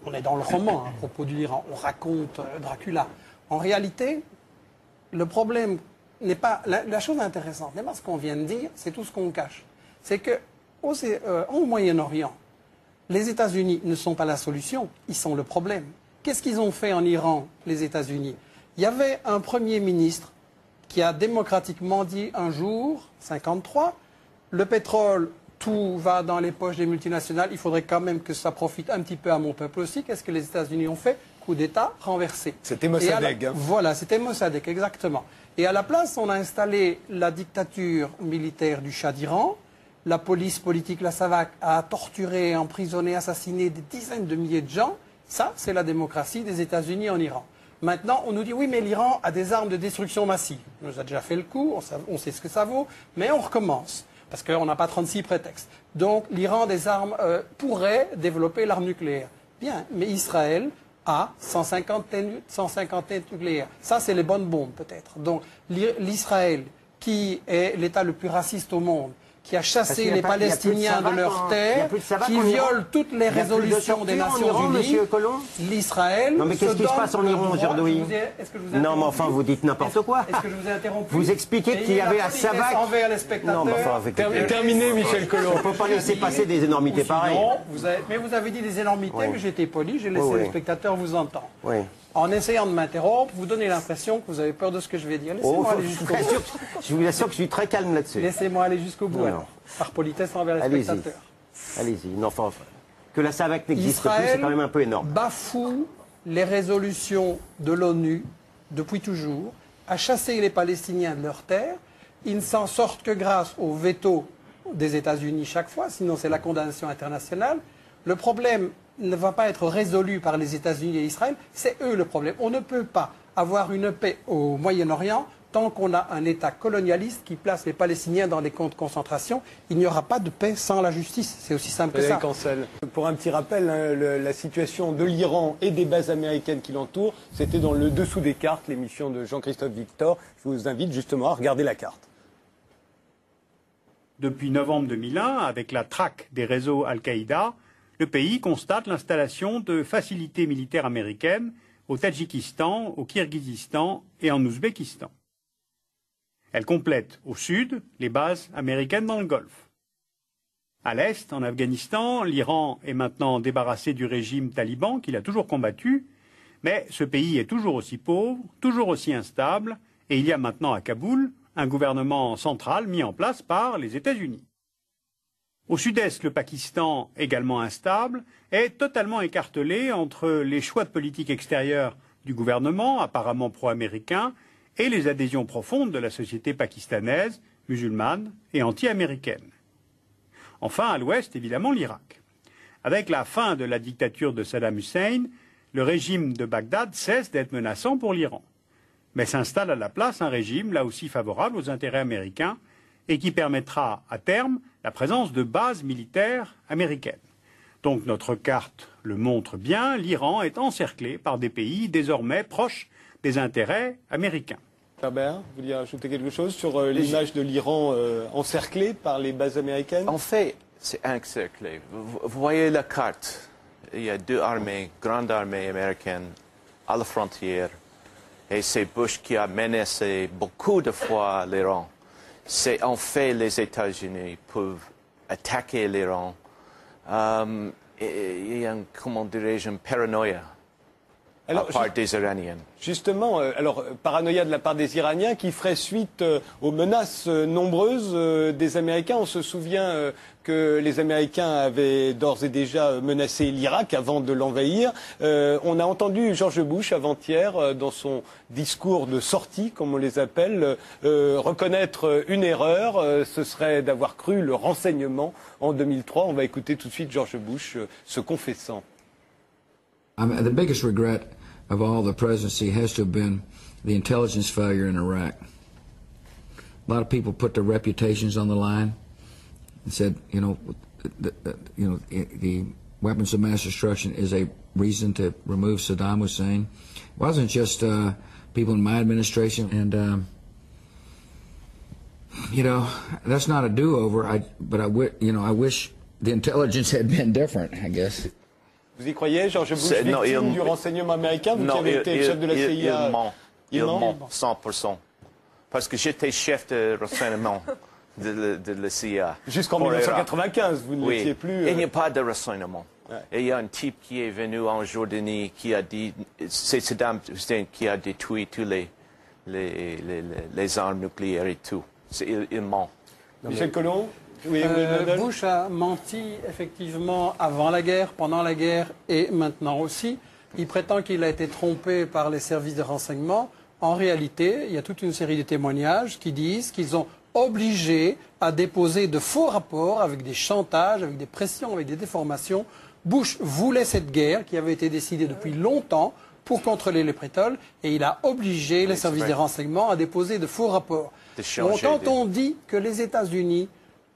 On est dans le roman à propos de l'Iran, on raconte Dracula. En réalité, le problème n'est pas... La chose intéressante n'est pas ce qu'on vient de dire, c'est tout ce qu'on cache. C'est qu'au Moyen-Orient, les États-Unis ne sont pas la solution, ils sont le problème. Qu'est-ce qu'ils ont fait en Iran, les États-Unis? Il y avait un Premier ministre qui a démocratiquement dit un jour, 53, le pétrole, tout va dans les poches des multinationales, il faudrait quand même que ça profite un petit peu à mon peuple aussi. Qu'est-ce que les États-Unis ont fait? Coup d'État renversé. C'était Mossadegh. Voilà, c'était Mossadegh, exactement. Et à la place, on a installé la dictature militaire du Shah d'Iran. La police politique, la SAVAK, a torturé, emprisonné, assassiné des dizaines de milliers de gens. Ça, c'est la démocratie des États-Unis en Iran. Maintenant, on nous dit, oui, mais l'Iran a des armes de destruction massive. On nous a déjà fait le coup, on sait ce que ça vaut, mais on recommence. Parce qu'on n'a pas 36 prétextes. Donc, l'Iran des armes pourrait développer l'arme nucléaire. Bien, mais Israël a 150 nucléaires. Ça, c'est les bonnes bombes, peut-être. Donc, l'Israël, qui est l'État le plus raciste au monde, qui a chassé les Palestiniens de leurs terres, qui viole toutes les résolutions des Nations Unies, l'Israël... Non mais qu'est-ce qui se passe en Iran aujourd'hui? Non mais enfin vous dites n'importe quoi. Est-ce que je vous ai interrompu? Vous expliquez qu'il y avait la SAVAK... Non mais enfin... Terminé Michel Collomb. On ne peut pas laisser passer des énormités pareilles. Mais vous avez dit des énormités, mais j'étais poli, j'ai laissé les spectateurs vous entendre. Oui. En essayant de m'interrompre, vous donnez l'impression que vous avez peur de ce que je vais dire. Laissez-moi aller jusqu'au bout. Je vous assure que je suis très calme là-dessus. Laissez-moi aller jusqu'au bout, alors, par politesse envers les spectateurs. Allez-y. Non, enfin, que la SAVAK n'existe plus, c'est quand même un peu énorme. Bafoue les résolutions de l'ONU depuis toujours, a chassé les Palestiniens de leurs terres. Ils ne s'en sortent que grâce au veto des États-Unis chaque fois, sinon c'est la condamnation internationale. Le problème ne va pas être résolu par les États-Unis et Israël, c'est eux le problème. On ne peut pas avoir une paix au Moyen-Orient tant qu'on a un État colonialiste qui place les Palestiniens dans des camps de concentration. Il n'y aura pas de paix sans la justice. C'est aussi simple que ça. Pour un petit rappel, la situation de l'Iran et des bases américaines qui l'entourent, c'était dans le dessous des cartes, l'émission de Jean-Christophe Victor. Je vous invite justement à regarder la carte. Depuis novembre 2001, avec la traque des réseaux Al-Qaïda, le pays constate l'installation de facilités militaires américaines au Tadjikistan, au Kirghizistan et en Ouzbékistan. Elle complète au sud les bases américaines dans le Golfe. À l'est, en Afghanistan, l'Iran est maintenant débarrassé du régime taliban qu'il a toujours combattu, mais ce pays est toujours aussi pauvre, toujours aussi instable, et il y a maintenant à Kaboul un gouvernement central mis en place par les États-Unis. Au sud-est, le Pakistan, également instable, est totalement écartelé entre les choix de politique extérieure du gouvernement, apparemment pro-américain, et les adhésions profondes de la société pakistanaise, musulmane et anti-américaine. Enfin, à l'ouest, évidemment, l'Irak. Avec la fin de la dictature de Saddam Hussein, le régime de Bagdad cesse d'être menaçant pour l'Iran. Mais s'installe à la place un régime, là aussi favorable aux intérêts américains, et qui permettra, à terme, la présence de bases militaires américaines. Donc notre carte le montre bien, l'Iran est encerclé par des pays désormais proches des intérêts américains. Herbert, vous vouliez ajouter quelque chose sur l'image de l'Iran encerclé par les bases américaines? En fait, c'est encerclé. Vous voyez la carte. Il y a deux armées, grandes armées américaines à la frontière. Et c'est Bush qui a menacé beaucoup de fois l'Iran. C'est en fait les États-Unis peuvent attaquer l'Iran. Il y a, comment dirais-je, une paranoïa de la part des Iraniens. Justement, paranoïa de la part des Iraniens qui ferait suite aux menaces nombreuses des Américains. On se souvient que les Américains avaient d'ores et déjà menacé l'Irak avant de l'envahir. On a entendu George Bush avant-hier, dans son discours de sortie, comme on les appelle, reconnaître une erreur. Ce serait d'avoir cru le renseignement en 2003. On va écouter tout de suite George Bush se confessant. The biggest regret of all the presidency has to have been the intelligence failure in Iraq. A lot of people put their reputations on the line and said, the weapons of mass destruction is a reason to remove Saddam Hussein. It wasn't just people in my administration, and that's not a do-over. But I wish the intelligence had been different, I guess. Vous y croyez, George Bush, victime du renseignement américain, vous qui avez été chef de la CIA? Il ment, 100%. Parce que j'étais chef de renseignement de la CIA. Jusqu'en 1995, vous ne l'étiez plus. Il n'y a pas de renseignement. Ouais. Et il y a un type qui est venu en Jordanie qui a dit, c'est Saddam Hussein qui a détruit tous les armes nucléaires et tout. Il ment. Michel Collomb? Oui, Bush a menti effectivement avant la guerre, pendant la guerre et maintenant aussi. Il prétend qu'il a été trompé par les services de renseignement. En réalité, il y a toute une série de témoignages qui disent qu'ils ont obligé à déposer de faux rapports avec des chantages, avec des pressions, avec des déformations. Bush voulait cette guerre qui avait été décidée depuis longtemps pour contrôler le pétrole et il a obligé les services de renseignement à déposer de faux rapports. Donc, quand on dit que les États-Unis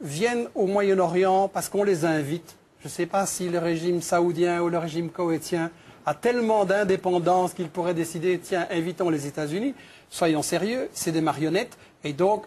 viennent au Moyen-Orient parce qu'on les invite, je ne sais pas si le régime saoudien ou le régime koweïtien a tellement d'indépendance qu'il pourrait décider, tiens, invitons les États-Unis. Soyons sérieux, c'est des marionnettes. Et donc,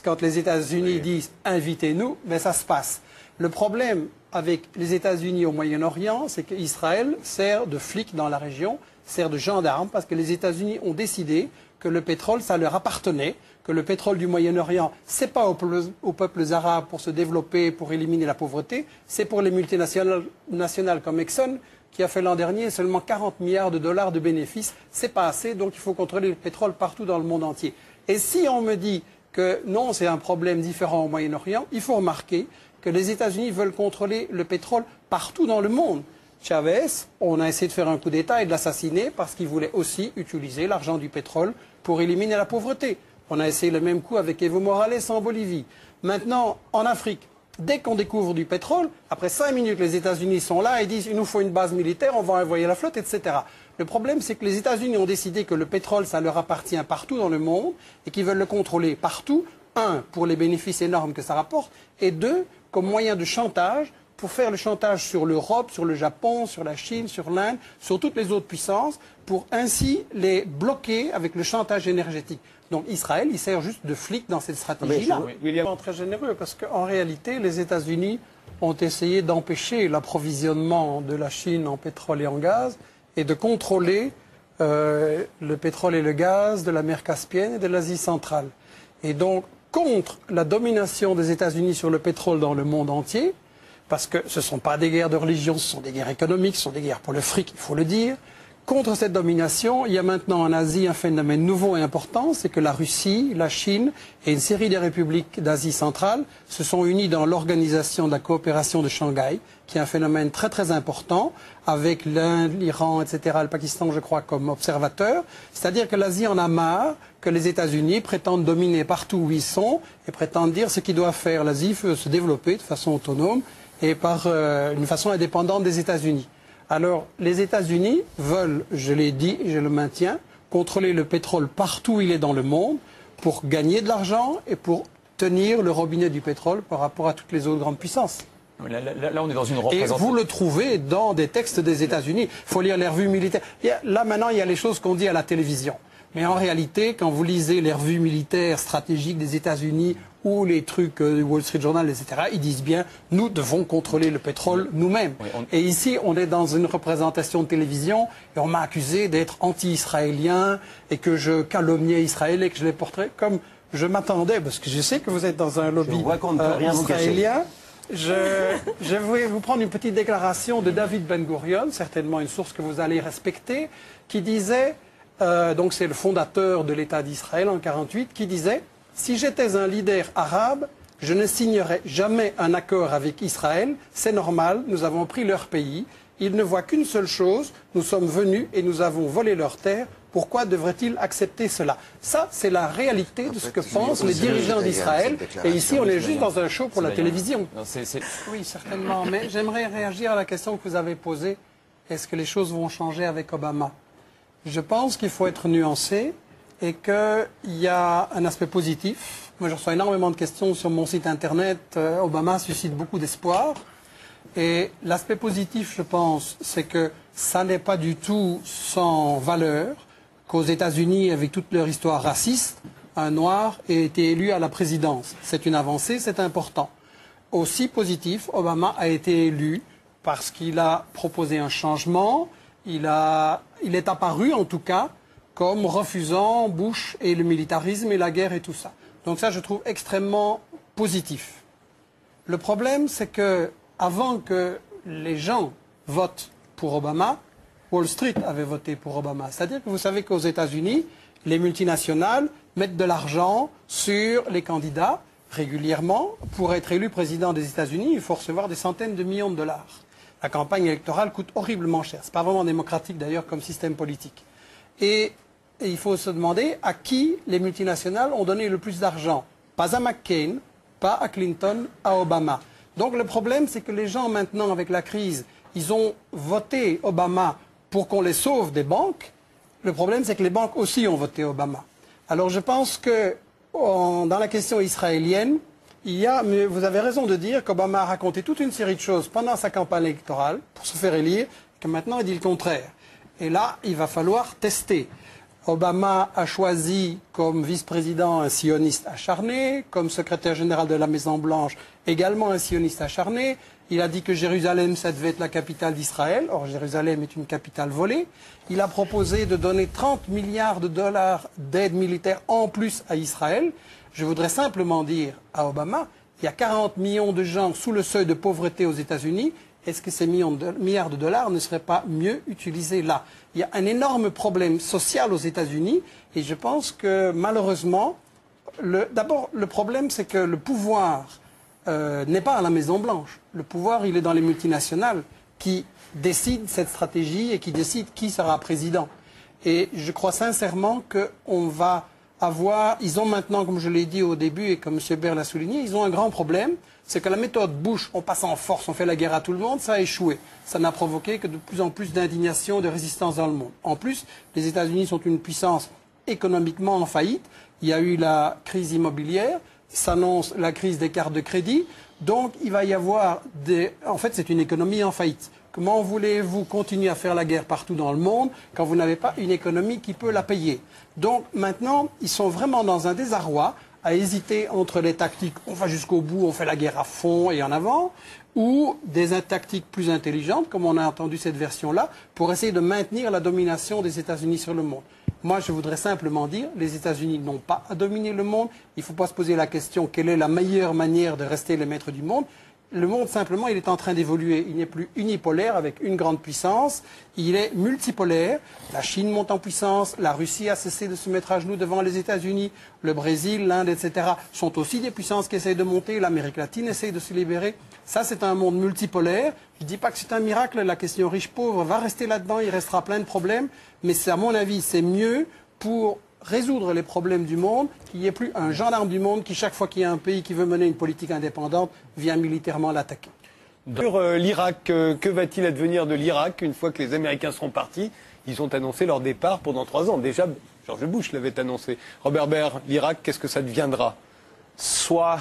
quand les États-Unis disent « invitez-nous », ben ça se passe. Le problème avec les États-Unis au Moyen-Orient, c'est qu'Israël sert de flic dans la région, sert de gendarme, parce que les États-Unis ont décidé que le pétrole, ça leur appartenait, que le pétrole du Moyen-Orient, ce n'est pas aux peuples arabes pour se développer, pour éliminer la pauvreté, c'est pour les multinationales comme Exxon, qui a fait l'an dernier seulement 40 milliards de dollars de bénéfices. C'est pas assez, donc il faut contrôler le pétrole partout dans le monde entier. Et si on me dit que non, c'est un problème différent au Moyen-Orient, il faut remarquer que les États-Unis veulent contrôler le pétrole partout dans le monde. Chavez, on a essayé de faire un coup d'État et de l'assassiner parce qu'il voulait aussi utiliser l'argent du pétrole pour éliminer la pauvreté. On a essayé le même coup avec Evo Morales en Bolivie. Maintenant, en Afrique, dès qu'on découvre du pétrole, après 5 minutes, les États-Unis sont là et disent « il nous faut une base militaire, on va envoyer la flotte, etc. » Le problème, c'est que les États-Unis ont décidé que le pétrole, ça leur appartient partout dans le monde et qu'ils veulent le contrôler partout. Un, pour les bénéfices énormes que ça rapporte, et deux, comme moyen de chantage, pour faire le chantage sur l'Europe, sur le Japon, sur la Chine, sur l'Inde, sur toutes les autres puissances, pour ainsi les bloquer avec le chantage énergétique. Donc Israël, il sert juste de flic dans cette stratégie-là. William, très généreux, parce qu'en réalité, les États-Unis ont essayé d'empêcher l'approvisionnement de la Chine en pétrole et en gaz et de contrôler le pétrole et le gaz de la mer Caspienne et de l'Asie centrale. Et donc, contre la domination des États-Unis sur le pétrole dans le monde entier, parce que ce ne sont pas des guerres de religion, ce sont des guerres économiques, ce sont des guerres pour le fric, il faut le dire. Contre cette domination, il y a maintenant en Asie un phénomène nouveau et important, c'est que la Russie, la Chine et une série de républiques d'Asie centrale se sont unies dans l'organisation de la coopération de Shanghai, qui est un phénomène très très important, avec l'Inde, l'Iran, etc., le Pakistan, je crois, comme observateurs. C'est-à-dire que l'Asie en a marre que les États-Unis prétendent dominer partout où ils sont et prétendent dire ce qu'ils doivent faire. L'Asie veut se développer de façon autonome et par une façon indépendante des États-Unis. Alors, les États-Unis veulent, je l'ai dit et je le maintiens, contrôler le pétrole partout où il est dans le monde pour gagner de l'argent et pour tenir le robinet du pétrole par rapport à toutes les autres grandes puissances. Là, on est dans une représentation. Et vous le trouvez dans des textes des États-Unis. Il faut lire les revues militaires. Là, maintenant, il y a les choses qu'on dit à la télévision. Mais en réalité, quand vous lisez les revues militaires stratégiques des États-Unis ou les trucs du Wall Street Journal, etc., ils disent bien « nous devons contrôler le pétrole nous-mêmes oui, ». Et ici, on est dans une représentation de télévision et on m'a accusé d'être anti-israélien et que je calomniais Israël et que je les porterais comme je m'attendais, parce que je sais que vous êtes dans un lobby israélien. Je vais vous prendre une petite déclaration de David Ben Gurion, certainement une source que vous allez respecter, qui disait... donc c'est le fondateur de l'État d'Israël en 1948 qui disait « Si j'étais un leader arabe, je ne signerais jamais un accord avec Israël. C'est normal, nous avons pris leur pays. Ils ne voient qu'une seule chose, nous sommes venus et nous avons volé leurs terres. Pourquoi devraient-ils accepter cela ?» Ça, c'est la réalité de ce que pensent les dirigeants d'Israël. Et ici, on est juste dans un show pour la télévision. Oui, certainement. Mais j'aimerais réagir à la question que vous avez posée. Est-ce que les choses vont changer avec Obama ? Je pense qu'il faut être nuancé et qu'il y a un aspect positif. Moi, je reçois énormément de questions sur mon site internet. Obama suscite beaucoup d'espoir. Et l'aspect positif, je pense, c'est que ça n'est pas du tout sans valeur qu'aux États-Unis, avec toute leur histoire raciste, un noir ait été élu à la présidence. C'est une avancée, c'est important. Aussi positif, Obama a été élu parce qu'il a proposé un changement. Il est apparu, en tout cas, comme refusant Bush et le militarisme et la guerre et tout ça. Donc ça, je trouve extrêmement positif. Le problème, c'est que avant que les gens votent pour Obama, Wall Street avait voté pour Obama. C'est-à-dire que vous savez qu'aux États-Unis, les multinationales mettent de l'argent sur les candidats régulièrement. Pour être élu président des États-Unis, il faut recevoir des centaines de millions de dollars. La campagne électorale coûte horriblement cher. Ce n'est pas vraiment démocratique d'ailleurs comme système politique. Et il faut se demander à qui les multinationales ont donné le plus d'argent. Pas à McCain, pas à Clinton, à Obama. Donc le problème, c'est que les gens maintenant, avec la crise, ils ont voté Obama pour qu'on les sauve des banques. Le problème, c'est que les banques aussi ont voté Obama. Alors je pense que dans la question israélienne, mais vous avez raison de dire qu'Obama a raconté toute une série de choses pendant sa campagne électorale pour se faire élire, que maintenant il dit le contraire. Et là, il va falloir tester. Obama a choisi comme vice-président un sioniste acharné, comme secrétaire général de la Maison-Blanche également un sioniste acharné. Il a dit que Jérusalem, ça devait être la capitale d'Israël. Or, Jérusalem est une capitale volée. Il a proposé de donner 30 milliards de dollars d'aide militaire en plus à Israël. Je voudrais simplement dire à Obama, il y a 40 millions de gens sous le seuil de pauvreté aux États-Unis. Est-ce que ces milliards de dollars ne seraient pas mieux utilisés là? Il y a un énorme problème social aux États-Unis et je pense que malheureusement, d'abord le problème c'est que le pouvoir n'est pas à la Maison-Blanche. Le pouvoir, il est dans les multinationales qui décident cette stratégie et qui décident qui sera président. Et je crois sincèrement qu'on va avoir... Ils ont maintenant, comme je l'ai dit au début et comme M. Baird l'a souligné, ils ont un grand problème. C'est que la méthode Bush, on passe en force, on fait la guerre à tout le monde, ça a échoué. Ça n'a provoqué que de plus en plus d'indignation, de résistance dans le monde. En plus, les États-Unis sont une puissance économiquement en faillite. Il y a eu la crise immobilière, s'annonce la crise des cartes de crédit. Donc, il va y avoir des... En fait, c'est une économie en faillite. Comment voulez-vous continuer à faire la guerre partout dans le monde quand vous n'avez pas une économie qui peut la payer? Donc, maintenant, ils sont vraiment dans un désarroi à hésiter entre les tactiques, on va jusqu'au bout, on fait la guerre à fond et en avant, ou des tactiques plus intelligentes, comme on a entendu cette version-là, pour essayer de maintenir la domination des États-Unis sur le monde. Moi, je voudrais simplement dire, les États-Unis n'ont pas à dominer le monde. Il ne faut pas se poser la question, quelle est la meilleure manière de rester les maîtres du monde? Le monde, simplement, il est en train d'évoluer. Il n'est plus unipolaire avec une grande puissance. Il est multipolaire. La Chine monte en puissance. La Russie a cessé de se mettre à genoux devant les États-Unis. Le Brésil, l'Inde, etc. sont aussi des puissances qui essayent de monter. L'Amérique latine essaye de se libérer. Ça, c'est un monde multipolaire. Je ne dis pas que c'est un miracle. La question riche-pauvre va rester là-dedans. Il restera plein de problèmes. Mais à mon avis, c'est mieux pour résoudre les problèmes du monde, qu'il n'y ait plus un gendarme du monde qui, chaque fois qu'il y a un pays qui veut mener une politique indépendante, vient militairement l'attaquer. Sur l'Irak, que va-t-il advenir de l'Irak une fois que les Américains seront partis? Ils ont annoncé leur départ pendant 3 ans. Déjà, George Bush l'avait annoncé. Robert Baird, l'Irak, qu'est-ce que ça deviendra? Soit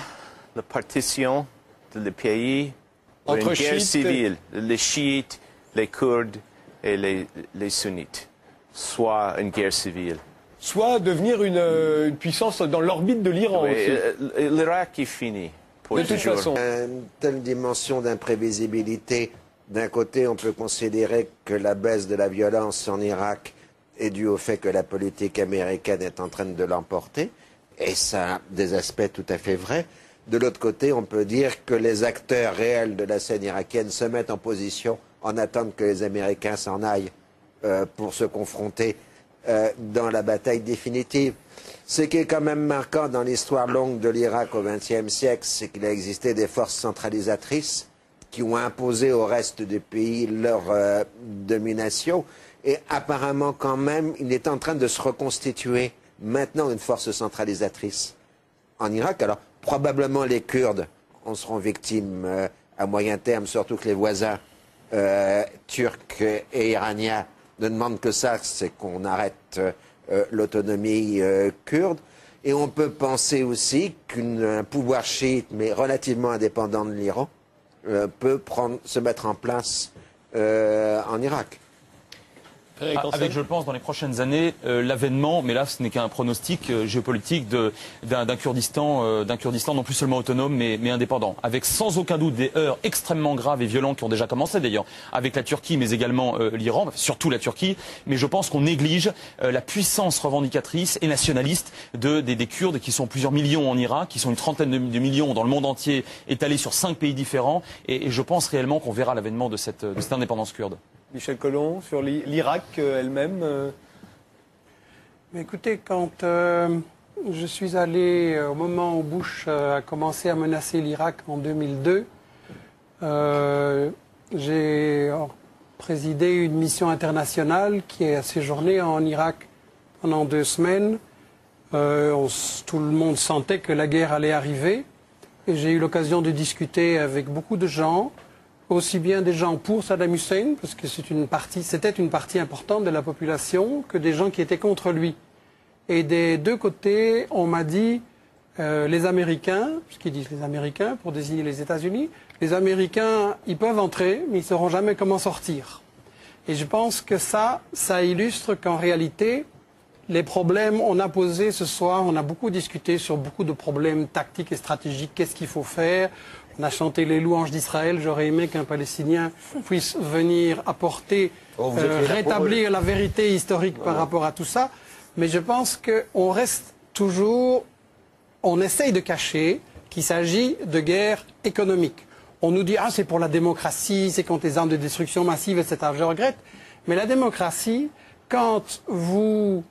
la partition du pays ou une guerre civile, les chiites, les Kurdes et les sunnites. Soit une guerre civile. Soit devenir une puissance dans l'orbite de l'Iran aussi. L'Irak est fini. De toute façon. Une telle dimension d'imprévisibilité, d'un côté, on peut considérer que la baisse de la violence en Irak est due au fait que la politique américaine est en train de l'emporter, et ça a des aspects tout à fait vrais. De l'autre côté, on peut dire que les acteurs réels de la scène irakienne se mettent en position en attendant que les Américains s'en aillent pour se confronter dans la bataille définitive. Ce qui est quand même marquant dans l'histoire longue de l'Irak au XXe siècle, c'est qu'il a existé des forces centralisatrices qui ont imposé au reste du pays leur domination. Et apparemment quand même, il est en train de se reconstituer maintenant une force centralisatrice en Irak. Alors probablement les Kurdes en seront victimes à moyen terme, surtout que les voisins turcs et iraniens ne demande que ça, c'est qu'on arrête l'autonomie kurde. Et on peut penser aussi qu'un pouvoir chiite, mais relativement indépendant de l'Iran, peut se mettre en place en Irak. Avec, je pense, dans les prochaines années, l'avènement, mais là ce n'est qu'un pronostic géopolitique d'un Kurdistan non plus seulement autonome mais indépendant, avec sans aucun doute des heurts extrêmement graves et violents qui ont déjà commencé d'ailleurs avec la Turquie mais également l'Iran, surtout la Turquie, mais je pense qu'on néglige la puissance revendicatrice et nationaliste des Kurdes qui sont plusieurs millions en Irak, qui sont une trentaine de millions dans le monde entier étalés sur 5 pays différents et je pense réellement qu'on verra l'avènement de cette indépendance kurde. Michel Collomb, sur l'Irak elle-même Écoutez, quand je suis allé, au moment où Bush a commencé à menacer l'Irak en 2002, j'ai présidé une mission internationale qui a séjourné en Irak pendant 2 semaines. Tout le monde sentait que la guerre allait arriver. Et j'ai eu l'occasion de discuter avec beaucoup de gens, aussi bien des gens pour Saddam Hussein, parce que c'était une partie importante de la population, que des gens qui étaient contre lui. Et des deux côtés, on m'a dit, les Américains, puisqu'ils disent les Américains pour désigner les États-Unis, les Américains, ils peuvent entrer, mais ils ne sauront jamais comment sortir. Et je pense que ça illustre qu'en réalité, les problèmes, on a posé ce soir, on a beaucoup discuté sur beaucoup de problèmes tactiques et stratégiques, qu'est-ce qu'il faut faire. On a chanté les louanges d'Israël. J'aurais aimé qu'un Palestinien puisse venir apporter, rétablir la vérité historique par rapport à tout ça. Mais je pense qu'on reste toujours, on essaye de cacher qu'il s'agit de guerre économique. On nous dit, ah, c'est pour la démocratie, c'est contre les armes de destruction massive, etc. Je regrette. Mais la démocratie, quand vous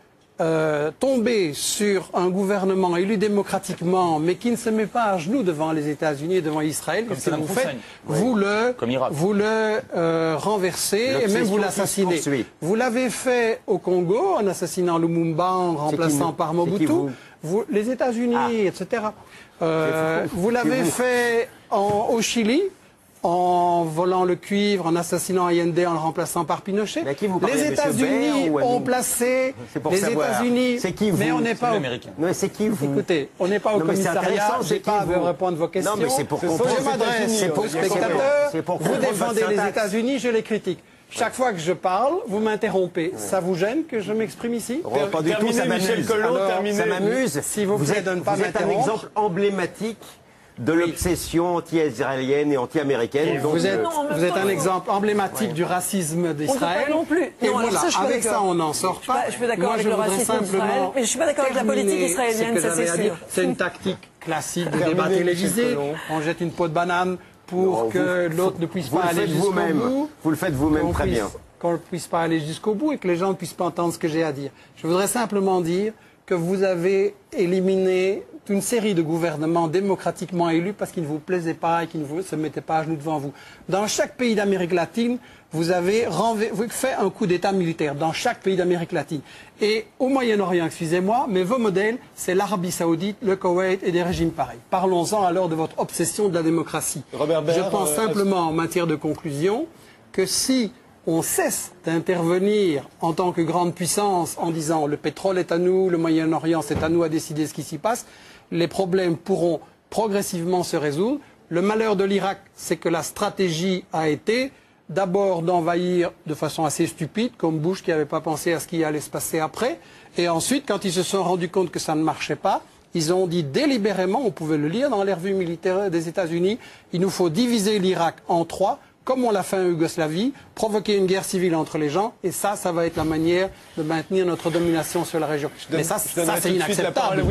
tomber sur un gouvernement élu démocratiquement, mais qui ne se met pas à genoux devant les États-Unis et devant Israël, comme ce que vous faites, vous le renversez et même vous l'assassinez. Vous l'avez fait au Congo en assassinant Lumumba, en remplaçant par Mobutu, les États-Unis, etc. Vous l'avez fait au Chili, en volant le cuivre, en assassinant Allende, en le remplaçant par Pinochet. Les États-Unis ont placé les États-Unis. C'est qui vous? Mais on n'est pas américain. Non, c'est qui vous? Écoutez, on n'est pas au commissariat. Je n'ai pas à vous répondre vos questions. Non, mais c'est pour comprendre. Je m'adresse aux spectateurs. Vous défendez les États-Unis, je les critique. Chaque fois que je parle, vous m'interrompez. Ça vous gêne que je m'exprime ici? Pas du tout, ça m'amuse. Ça m'amuse. Si vous plaît de ne pas m'interrompre. Vous êtes un exemple emblématique de l'obsession anti-israélienne et anti-américaine. Vous êtes un exemple emblématique du racisme d'Israël. Non plus. Et voilà, avec ça, on n'en sort pas. Je suis d'accord avec le racisme d'Israël, mais je suis pas d'accord avec la politique israélienne, ça c'est sûr. C'est une tactique classique de débat télévisé. On jette une peau de banane pour que l'autre ne puisse pas aller jusqu'au bout. Vous le faites vous-même très bien. Qu'on ne puisse pas aller jusqu'au bout et que les gens ne puissent pas entendre ce que j'ai à dire. Je voudrais simplement dire que vous avez éliminé une série de gouvernements démocratiquement élus parce qu'ils ne vous plaisaient pas et qu'ils ne se mettaient pas à genoux devant vous. Dans chaque pays d'Amérique latine, vous avez fait un coup d'État militaire, dans chaque pays d'Amérique latine. Et au Moyen-Orient, excusez-moi, mais vos modèles, c'est l'Arabie Saoudite, le Koweït et des régimes pareils. Parlons-en alors de votre obsession de la démocratie. Je pense simplement, en matière de conclusion, que si on cesse d'intervenir en tant que grande puissance en disant le pétrole est à nous, le Moyen-Orient c'est à nous à décider ce qui s'y passe, les problèmes pourront progressivement se résoudre. Le malheur de l'Irak, c'est que la stratégie a été d'abord d'envahir de façon assez stupide, comme Bush qui n'avait pas pensé à ce qui allait se passer après, et ensuite, quand ils se sont rendus compte que ça ne marchait pas, ils ont dit délibérément, on pouvait le lire dans les revues militaires des États-Unis, il nous faut diviser l'Irak en 3, comme on l'a fait en Yougoslavie, provoquer une guerre civile entre les gens, et ça va être la manière de maintenir notre domination sur la région. Mais ça c'est inacceptable.